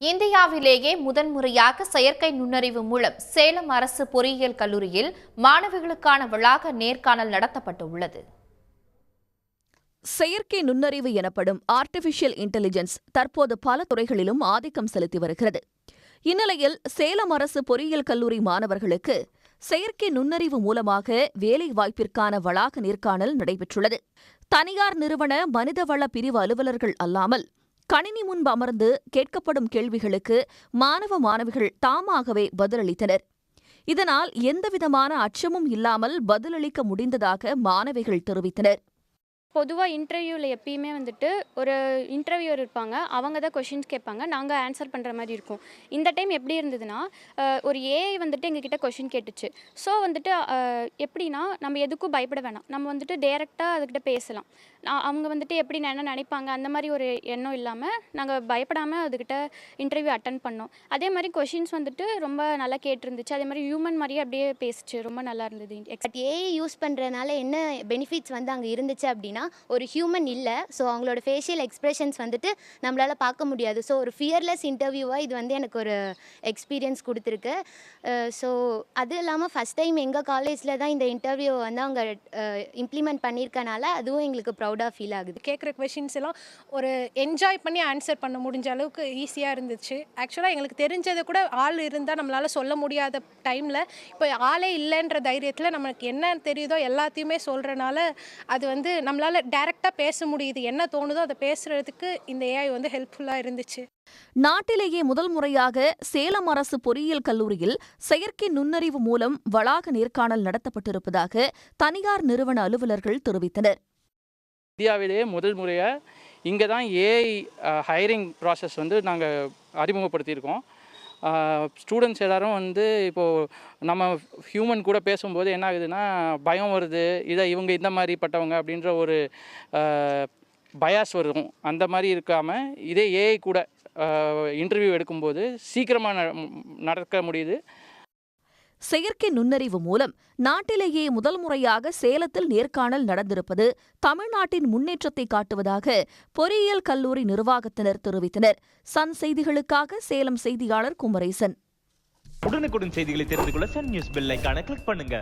இந்தியாவிலேயே முதன்முறையாக செயற்கை நுண்ணறிவு மூலம் சேலம் அரசு பொறியியல் கல்லூரியில் மாணவிகளுக்கான வளாக நேர்காணல் நடத்தப்பட்டுள்ளது. செயற்கை நுண்ணறிவு எனப்படும் ஆர்டிபிஷியல் இன்டெலிஜென்ஸ் தற்போது பல துறைகளிலும் ஆதிக்கம் செலுத்தி வருகிறது. இந்நிலையில் சேலம் அரசு பொறியியல் கல்லூரி மாணவர்களுக்கு செயற்கை நுண்ணறிவு மூலமாக வேலை வாய்ப்பிற்கான வளாக நேர்காணல் நடைபெற்றுள்ளது. தனியார் நிறுவன மனிதவள பிரிவு அலுவலர்கள் அல்லாமல் கணினி முன்பு அமர்ந்து கேட்கப்படும் கேள்விகளுக்கு மாணவ மாணவிகள் தாமாகவே பதிலளித்தனர். இதனால் எந்தவிதமான அச்சமும் இல்லாமல் பதிலளிக்க முடிந்ததாக மாணவிகள் தெரிவித்தனர். பொதுவாக இன்டர்வியூவில் எப்பயுமே ஒரு இன்டர்வியூவர் இருப்பாங்க, அவங்க தான் கொஷின்ஸ் கேட்பாங்க, நாங்கள் ஆன்சர் பண்ணுற மாதிரி இருக்கும். இந்த டைம் எப்படி இருந்ததுன்னா, ஒரு ஏஐ எங்ககிட்ட கொஷின் கேட்டுச்சு. ஸோ எப்படின்னா நம்ம எதுக்கும் பயப்பட வேணாம், நம்ம டேரெக்டாக அதுக்கிட்ட பேசலாம். அவங்க எப்படி என்ன நினைப்பாங்க அந்த மாதிரி ஒரு எண்ணம் இல்லாமல் நாங்கள் பயப்படாமல் அதுக்கிட்ட இன்டர்வியூ அட்டன் பண்ணோம். அதே மாதிரி கொஷின்ஸ் ரொம்ப நல்லா கேட்டிருந்துச்சு. அதே மாதிரி ஹியூமன் மாதிரியே அப்படியே பேசிச்சு, ரொம்ப நல்லா இருந்தது. ஏஐ யூஸ் பண்ணுறதுனால என்ன பெனிஃபிட்ஸ் அங்கே இருந்துச்சு அப்படின்னா, ஒரு ஹியூமன் இல்லை, ஸோ அவங்களோட ஃபேஷியல் எக்ஸ்பிரஷன்ஸ் நம்மளால் பார்க்க முடியாது. ஸோ ஒரு ஃபியர்லெஸ் இன்டர்வியூவாக இது எனக்கு ஒரு எக்ஸ்பீரியன்ஸ் கொடுத்துருக்கு. ஸோ அது இல்லாமல் ஃபஸ்ட் டைம் எங்கள் காலேஜில் தான் இந்த இன்டர்வியூவை அவங்க இம்ப்ளிமெண்ட் பண்ணியிருக்கனால அதுவும் எங்களுக்கு ப்ரௌடாக ஃபீல் ஆகுது. கேட்குற கொஷின்ஸ் எல்லாம் ஒரு என்ஜாய் பண்ணி ஆன்சர் பண்ண முடிஞ்ச அளவுக்கு ஈஸியாக இருந்துச்சு. ஆக்சுவலாக எங்களுக்கு தெரிஞ்சதை கூட ஆள் இருந்தால் நம்மளால் சொல்ல முடியாத டைமில் இப்போ ஆளே இல்லைன்ற தைரியத்தில் நமக்கு என்ன தெரியுதோ எல்லாத்தையுமே சொல்கிறனால அது நம்மளால் டைரெக்டாக பேச முடியுது. என்ன தோணுதோ அதை பேசுகிறதுக்கு இந்த ஏஐ ஹெல்ப்ஃபுல்லாக இருந்துச்சு. நாட்டிலேயே முதல் முறையாக சேலம் அரசு பொறியியல் கல்லூரியில் செயற்கை நுண்ணறிவு மூலம் வளாக நேர்காணல் நடத்தப்பட்டிருப்பதாக தனியார் நிறுவன அலுவலர்கள் தெரிவித்தனர். இந்தியாவிலேயே முதல் முறையாக இங்கே தான் ஏஐ ஹைரிங் ப்ராசஸ் நாங்கள் அறிமுகப்படுத்தியிருக்கோம். ஸ்டூடெண்ட்ஸ் எல்லோரும் இப்போது நம்ம ஹியூமன் கூட பேசும்போது என்ன ஆகுதுன்னா பயம் வருது, இவங்க இந்த மாதிரிப்பட்டவங்க அப்படின்ற ஒரு பயாஸ் வரும். அந்த மாதிரி இருக்காமல் இதே ஏஐ கூட இன்டர்வியூ எடுக்கும்போது சீக்கிரமாக நடக்க முடியுது. செயற்கை நுண்ணறிவு மூலம் நாட்டிலேயே முதல் முறையாக சேலத்தில் நேர்காணல் நடந்திருப்பது தமிழ்நாட்டின் முன்னேற்றத்தை காட்டுவதாக பொறியியல் கல்லூரி நிர்வாகத்தினர் தெரிவித்தனர். சன் செய்திகளுக்காக சேலம் செய்தியாளர் குமரேசன். உடனுக்குடன் செய்திகளை தெரிந்து கொள்ள சன் நியூஸ் பெல் ஐகானை கிளிக் பண்ணுங்க.